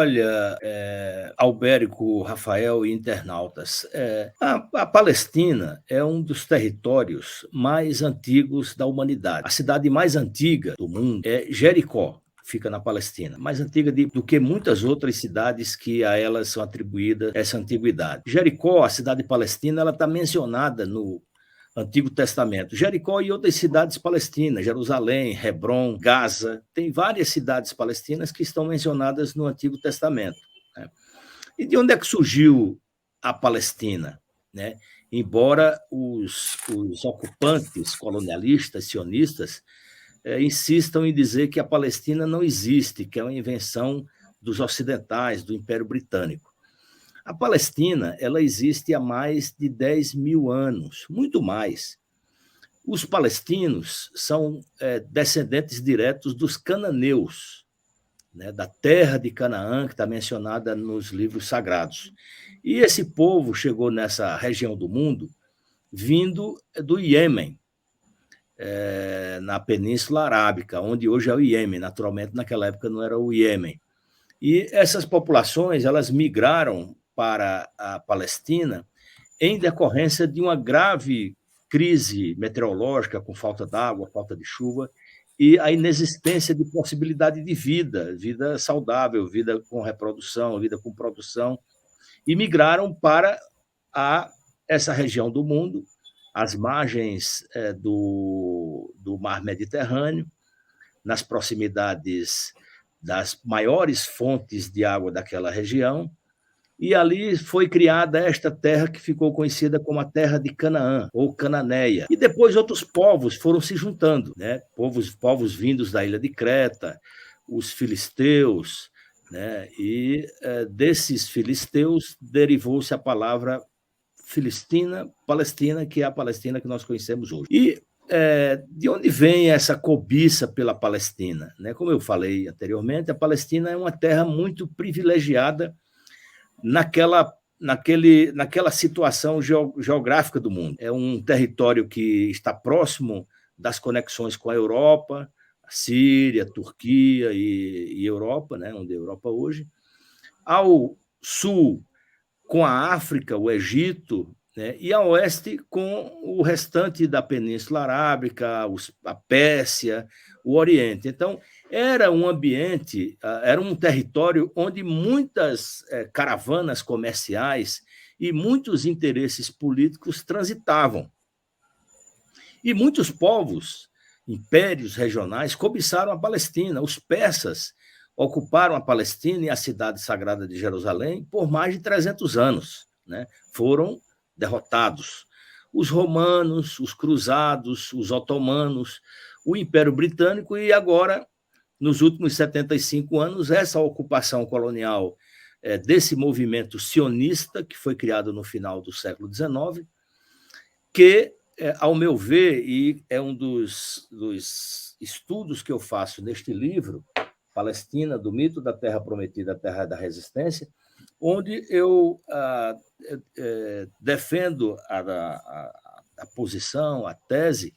Olha, Albérico, Rafael e internautas, a Palestina é um dos territórios mais antigos da humanidade. A cidade mais antiga do mundo é Jericó, fica na Palestina, mais antiga do que muitas outras cidades que a elas são atribuídas essa antiguidade. Jericó, a cidade palestina, ela está mencionada no Antigo Testamento. Jericó e outras cidades palestinas, Jerusalém, Hebrom, Gaza, tem várias cidades palestinas que estão mencionadas no Antigo Testamento, né? E de onde é que surgiu a Palestina, né? Embora os ocupantes colonialistas, sionistas, insistam em dizer que a Palestina não existe, que é uma invenção dos ocidentais, do Império Britânico. A Palestina, ela existe há mais de 10 mil anos, muito mais. Os palestinos são descendentes diretos dos cananeus, né, da terra de Canaã, que está mencionada nos livros sagrados. E esse povo chegou nessa região do mundo vindo do Iêmen, na Península Arábica, onde hoje é o Iêmen. Naturalmente, naquela época não era o Iêmen. E essas populações, elas migraram para a Palestina em decorrência de uma grave crise meteorológica, com falta d'água, falta de chuva, e a inexistência de possibilidade de vida, vida saudável, vida com reprodução, vida com produção, e migraram para essa região do mundo, às margens do Mar Mediterrâneo, nas proximidades das maiores fontes de água daquela região, e ali foi criada esta terra que ficou conhecida como a terra de Canaã, ou Cananeia. E depois outros povos foram se juntando, né? Povos vindos da ilha de Creta, os filisteus, né? E desses filisteus derivou-se a palavra Filistina, Palestina, que é a Palestina que nós conhecemos hoje. E de onde vem essa cobiça pela Palestina, né? Como eu falei anteriormente, a Palestina é uma terra muito privilegiada naquela situação geográfica do mundo. É um território que está próximo das conexões com a Europa, a Síria, a Turquia e Europa, né? Onde é a Europa hoje. Ao sul, com a África, o Egito, né? E a oeste com o restante da Península Arábica, a Pérsia, o Oriente. Então, era um ambiente, era um território onde muitas caravanas comerciais e muitos interesses políticos transitavam. E muitos povos, impérios regionais, cobiçaram a Palestina. Os persas ocuparam a Palestina e a cidade sagrada de Jerusalém por mais de 300 anos, né? Foram derrotados. Os romanos, os cruzados, os otomanos, o Império Britânico e agora, nos últimos 75 anos, essa ocupação colonial desse movimento sionista, que foi criado no final do século XIX, que, ao meu ver, e é um dos estudos que eu faço neste livro, Palestina, do mito da Terra Prometida, a Terra da Resistência, onde eu defendo a posição, a tese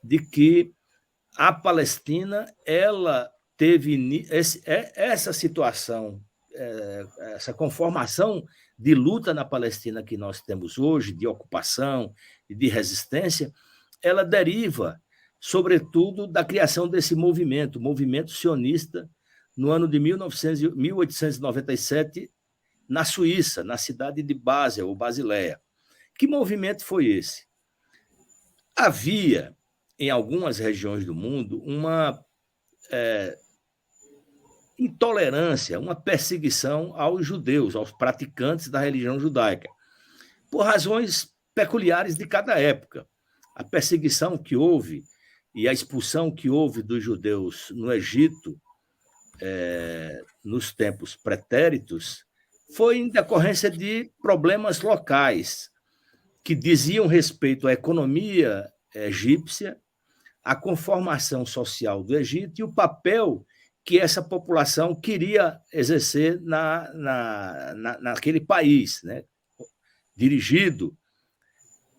de que a Palestina ela teve essa situação, essa conformação de luta na Palestina que nós temos hoje, de ocupação e de resistência, ela deriva sobretudo da criação desse movimento, o movimento sionista, no ano de 1897, na Suíça, na cidade de Basel, ou Basileia. Que movimento foi esse? Havia, em algumas regiões do mundo, uma intolerância, uma perseguição aos judeus, aos praticantes da religião judaica, por razões peculiares de cada época. A perseguição que houve e a expulsão que houve dos judeus no Egito, nos tempos pretéritos, foi em decorrência de problemas locais que diziam respeito à economia egípcia, à conformação social do Egito e o papel que essa população queria exercer naquele país, né? Dirigido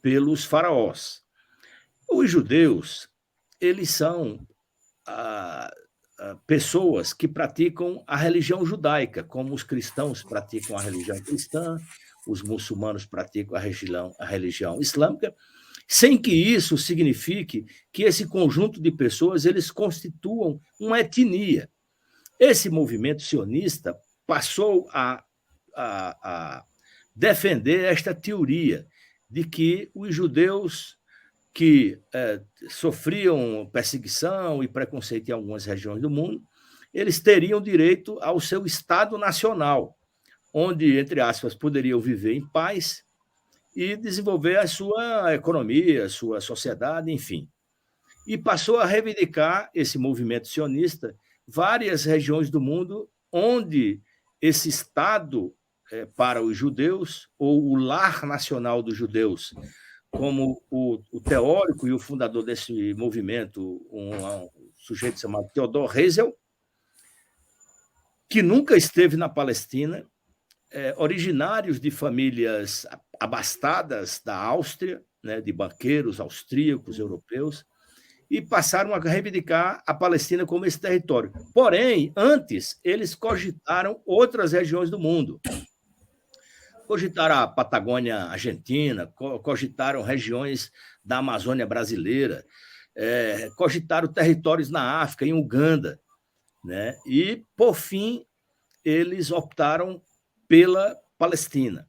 pelos faraós. Os judeus, eles são pessoas que praticam a religião judaica, como os cristãos praticam a religião cristã, os muçulmanos praticam a religião islâmica, sem que isso signifique que esse conjunto de pessoas eles constituam uma etnia. Esse movimento sionista passou a defender esta teoria de que os judeus que sofriam perseguição e preconceito em algumas regiões do mundo, eles teriam direito ao seu Estado nacional, onde, entre aspas, poderiam viver em paz e desenvolver a sua economia, a sua sociedade, enfim. E passou a reivindicar esse movimento sionista várias regiões do mundo onde esse Estado para os judeus, ou o lar nacional dos judeus, como o teórico e o fundador desse movimento, um sujeito chamado Theodor Herzl, que nunca esteve na Palestina, originários de famílias abastadas da Áustria, né, de banqueiros austríacos, europeus, e passaram a reivindicar a Palestina como esse território. Porém, antes, eles cogitaram outras regiões do mundo. Cogitaram a Patagônia Argentina, cogitaram regiões da Amazônia brasileira, cogitaram territórios na África, em Uganda, né? E, por fim, eles optaram pela Palestina.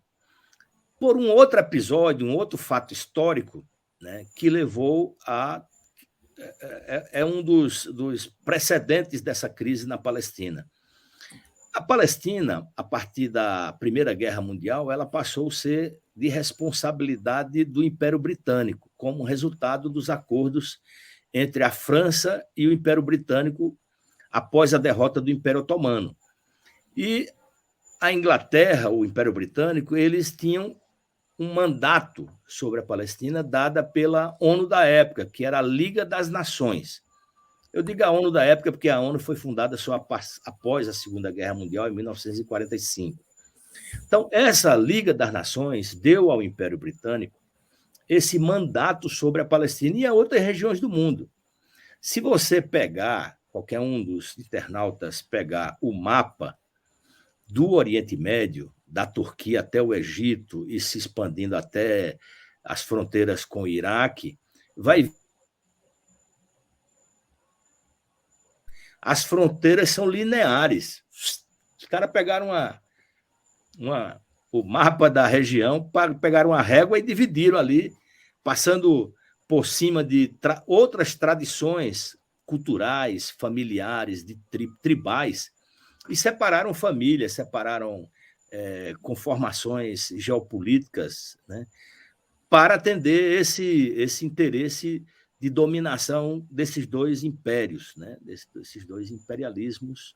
Por um outro episódio, um outro fato histórico, né, que levou a... um dos precedentes dessa crise na Palestina. A Palestina, a partir da Primeira Guerra Mundial, ela passou a ser de responsabilidade do Império Britânico, como resultado dos acordos entre a França e o Império Britânico após a derrota do Império Otomano. E a Inglaterra, o Império Britânico, eles tinham um mandato sobre a Palestina dada pela ONU da época, que era a Liga das Nações. Eu digo a ONU da época porque a ONU foi fundada só após a Segunda Guerra Mundial, em 1945. Então, essa Liga das Nações deu ao Império Britânico esse mandato sobre a Palestina e a outras regiões do mundo. Se você pegar, qualquer um dos internautas pegar o mapa do Oriente Médio, da Turquia até o Egito e se expandindo até as fronteiras com o Iraque, vai ver. As fronteiras são lineares. Os caras pegaram o mapa da região, pegaram uma régua e dividiram ali, passando por cima de outras tradições culturais, familiares, tribais, e separaram famílias, separaram conformações geopolíticas, né, para atender esse interesse de dominação desses dois impérios, né, desses dois imperialismos,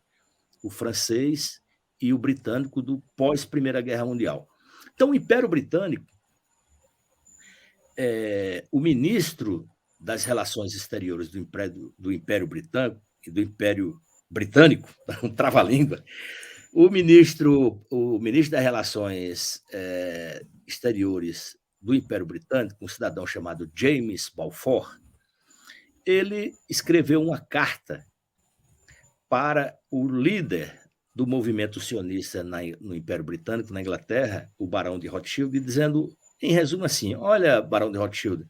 o francês e o britânico do pós-Primeira Guerra Mundial. Então, o Império Britânico, o ministro das Relações Exteriores do Império Britânico, um trava-língua, o ministro das Relações Exteriores do Império Britânico, um cidadão chamado James Balfour, ele escreveu uma carta para o líder do movimento sionista no Império Britânico, na Inglaterra, o Barão de Rothschild, dizendo, em resumo, assim: olha, Barão de Rothschild,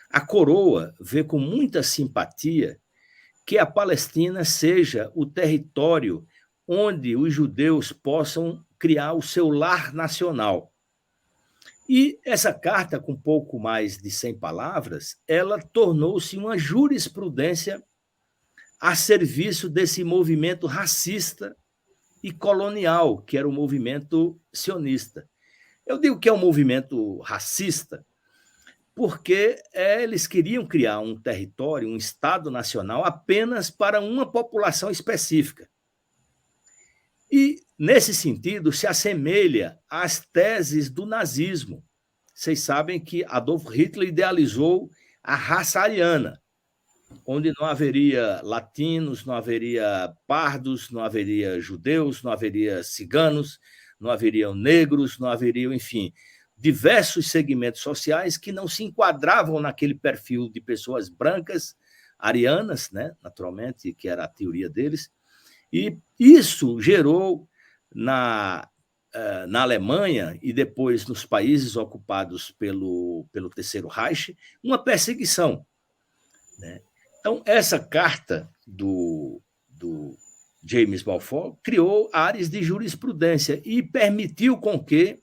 a coroa vê com muita simpatia que a Palestina seja o território onde os judeus possam criar o seu lar nacional. E essa carta, com pouco mais de 100 palavras, ela tornou-se uma jurisprudência a serviço desse movimento racista e colonial, que era o movimento sionista. Eu digo que é um movimento racista porque eles queriam criar um território, um Estado nacional, apenas para uma população específica. E, nesse sentido, se assemelha às teses do nazismo. Vocês sabem que Adolf Hitler idealizou a raça ariana, onde não haveria latinos, não haveria pardos, não haveria judeus, não haveria ciganos, não haveriam negros, não haveriam, enfim, diversos segmentos sociais que não se enquadravam naquele perfil de pessoas brancas, arianas, né, naturalmente, que era a teoria deles, e isso gerou na Alemanha e depois nos países ocupados pelo Terceiro Reich uma perseguição, né? Então, essa carta do James Balfour criou áreas de jurisprudência e permitiu com que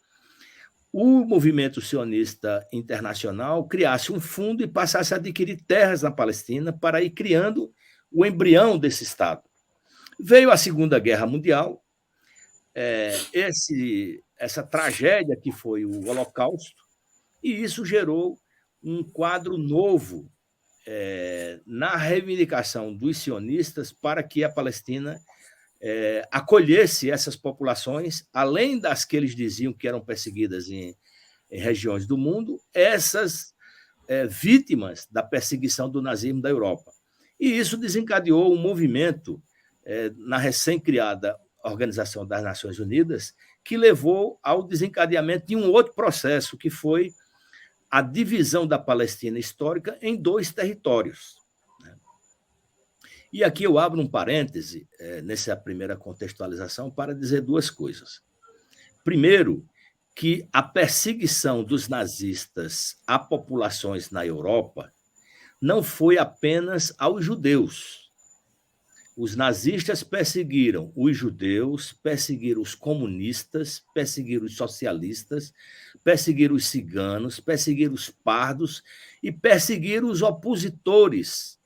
o movimento sionista internacional criasse um fundo e passasse a adquirir terras na Palestina para ir criando o embrião desse Estado. Veio a Segunda Guerra Mundial, essa tragédia que foi o Holocausto, e isso gerou um quadro novo na reivindicação dos sionistas para que a Palestina acolhesse essas populações, além das que eles diziam que eram perseguidas em regiões do mundo, essas vítimas da perseguição do nazismo da Europa. E isso desencadeou um movimento na recém-criada Organização das Nações Unidas, que levou ao desencadeamento de um outro processo, que foi a divisão da Palestina histórica em 2 territórios. E aqui eu abro um parêntese nessa primeira contextualização para dizer 2 coisas. Primeiro, que a perseguição dos nazistas a populações na Europa não foi apenas aos judeus. Os nazistas perseguiram os judeus, perseguiram os comunistas, perseguiram os socialistas, perseguiram os ciganos, perseguiram os pardos e perseguiram os opositores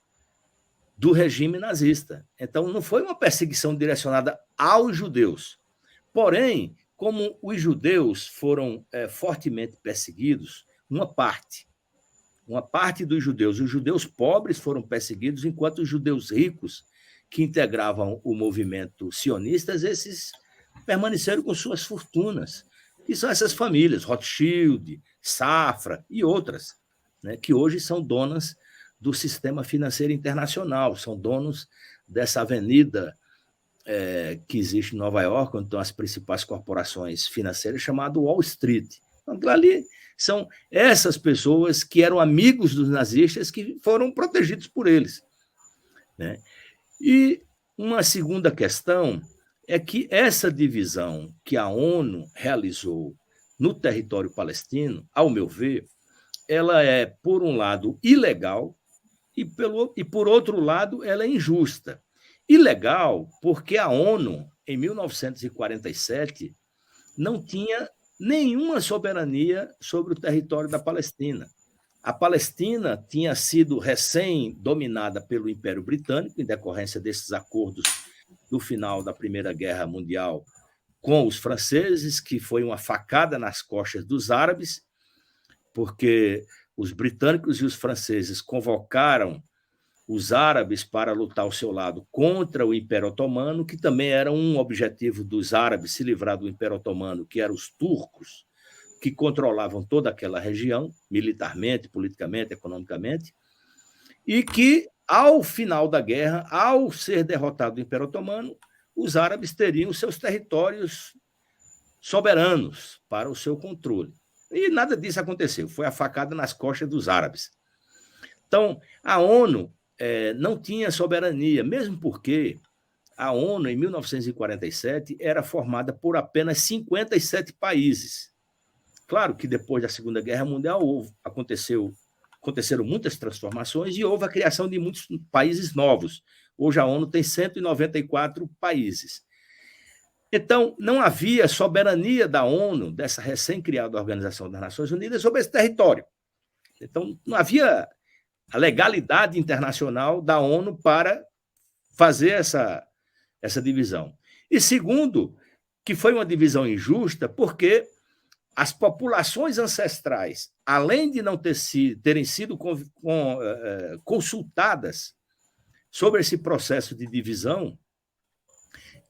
do regime nazista. Então, não foi uma perseguição direcionada aos judeus. Porém, como os judeus foram fortemente perseguidos, uma parte dos judeus, os judeus pobres foram perseguidos, enquanto os judeus ricos, que integravam o movimento sionista, esses permaneceram com suas fortunas, que são essas famílias, Rothschild, Safra e outras, né, que hoje são donas do sistema financeiro internacional, são donos dessa avenida que existe em Nova York, onde estão as principais corporações financeiras, chamada Wall Street. Então, ali são essas pessoas que eram amigos dos nazistas que foram protegidos por eles, né? E uma segunda questão é que essa divisão que a ONU realizou no território palestino, ao meu ver, ela é, por um lado, ilegal e, por outro lado, ela é injusta. Ilegal porque a ONU, em 1947, não tinha nenhuma soberania sobre o território da Palestina. A Palestina tinha sido recém-dominada pelo Império Britânico, em decorrência desses acordos do final da Primeira Guerra Mundial com os franceses, que foi uma facada nas costas dos árabes, porque os britânicos e os franceses convocaram os árabes para lutar ao seu lado contra o Império Otomano, que também era um objetivo dos árabes se livrar do Império Otomano, que eram os turcos, que controlavam toda aquela região, militarmente, politicamente, economicamente, e que, ao final da guerra, ao ser derrotado o Império Otomano, os árabes teriam seus territórios soberanos para o seu controle. E nada disso aconteceu, foi a facada nas costas dos árabes. Então, a ONU não tinha soberania, mesmo porque a ONU, em 1947, era formada por apenas 57 países. Claro que depois da Segunda Guerra Mundial aconteceram muitas transformações e houve a criação de muitos países novos. Hoje a ONU tem 194 países. Então, não havia soberania da ONU, dessa recém-criada Organização das Nações Unidas, sobre esse território. Então, não havia a legalidade internacional da ONU para fazer essa divisão. E segundo, que foi uma divisão injusta, porque as populações ancestrais, além de não terem sido consultadas sobre esse processo de divisão,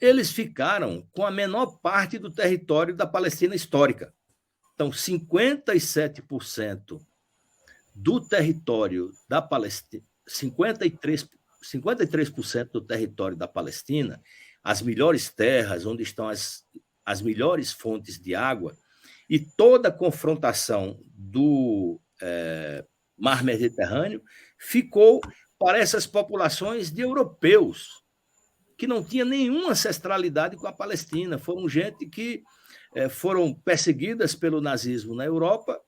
eles ficaram com a menor parte do território da Palestina histórica. Então, 57% do território da Palestina, 53% do território da Palestina, as melhores terras, onde estão as melhores fontes de água, e toda a confrontação do Mar Mediterrâneo ficou para essas populações de europeus, que não tinha nenhuma ancestralidade com a Palestina. Foram gente que foram perseguidas pelo nazismo na Europa,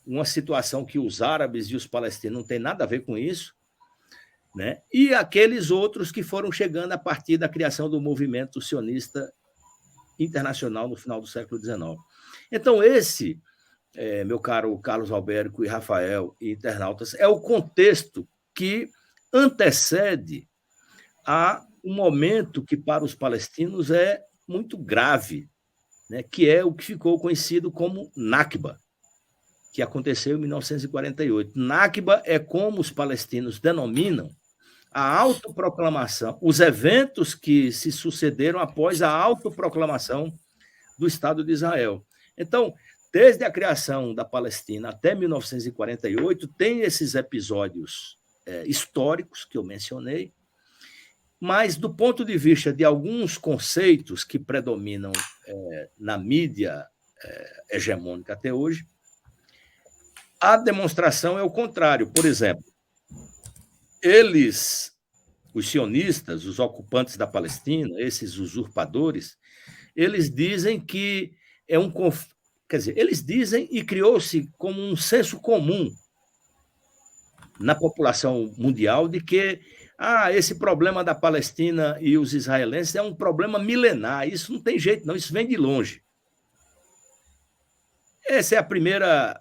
uma situação que os árabes e os palestinos não têm nada a ver com isso, né? E aqueles outros que foram chegando a partir da criação do movimento sionista internacional no final do século XIX. Então, esse, meu caro Carlos Alberto e Rafael e internautas, é o contexto que antecede a um momento que para os palestinos é muito grave, né, que é o que ficou conhecido como Nakba, que aconteceu em 1948. Nakba é como os palestinos denominam a autoproclamação, os eventos que se sucederam após a autoproclamação do Estado de Israel. Então, desde a criação da Palestina até 1948, tem esses episódios históricos que eu mencionei, mas do ponto de vista de alguns conceitos que predominam na mídia hegemônica até hoje, a demonstração é o contrário. Por exemplo, os sionistas, os ocupantes da Palestina, esses usurpadores, eles dizem que é um conflito. Quer dizer, eles dizem e criou-se como um senso comum na população mundial de que esse problema da Palestina e os israelenses é um problema milenar. Isso não tem jeito, não. Isso vem de longe. Essa é a primeira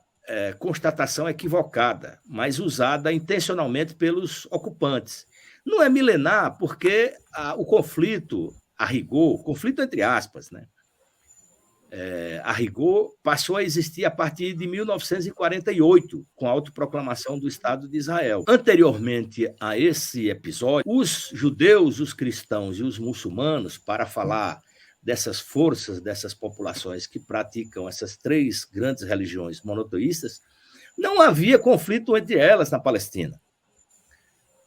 constatação equivocada, mas usada intencionalmente pelos ocupantes. Não é milenar porque o conflito, a rigor, conflito entre aspas, né? A rigor, passou a existir a partir de 1948, com a autoproclamação do Estado de Israel. Anteriormente a esse episódio, os judeus, os cristãos e os muçulmanos, para falar dessas forças, dessas populações que praticam essas três grandes religiões monoteístas, não havia conflito entre elas na Palestina.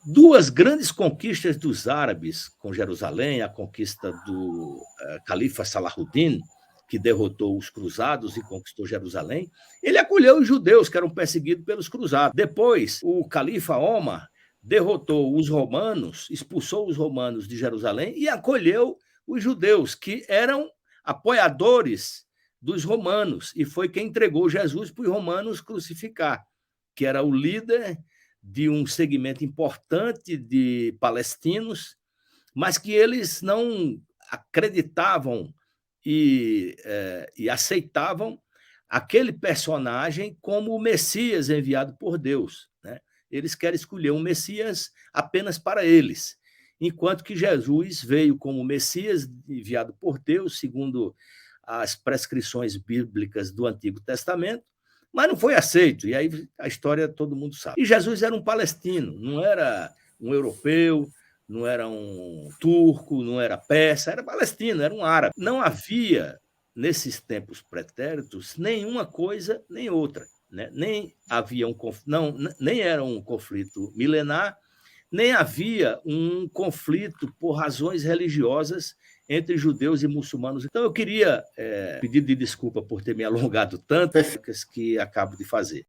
Duas grandes conquistas dos árabes com Jerusalém, a conquista do califa Salahuddin, que derrotou os cruzados e conquistou Jerusalém, ele acolheu os judeus que eram perseguidos pelos cruzados. Depois, o califa Omar derrotou os romanos, expulsou os romanos de Jerusalém e acolheu os judeus, que eram apoiadores dos romanos, e foi quem entregou Jesus para os romanos crucificar, que era o líder de um segmento importante de palestinos, mas que eles não acreditavam e aceitavam aquele personagem como o Messias enviado por Deus, né? Eles querem escolher um Messias apenas para eles, enquanto que Jesus veio como Messias enviado por Deus, segundo as prescrições bíblicas do Antigo Testamento, mas não foi aceito, e aí a história todo mundo sabe. E Jesus era um palestino, não era um europeu, não era um turco, não era persa, era palestino, era um árabe. Não havia, nesses tempos pretéritos, nenhuma coisa nem outra, né? Nem havia nem era um conflito milenar, nem havia um conflito por razões religiosas entre judeus e muçulmanos. Então, eu queria pedir de desculpa por ter me alongado tanto, que acabo de fazer.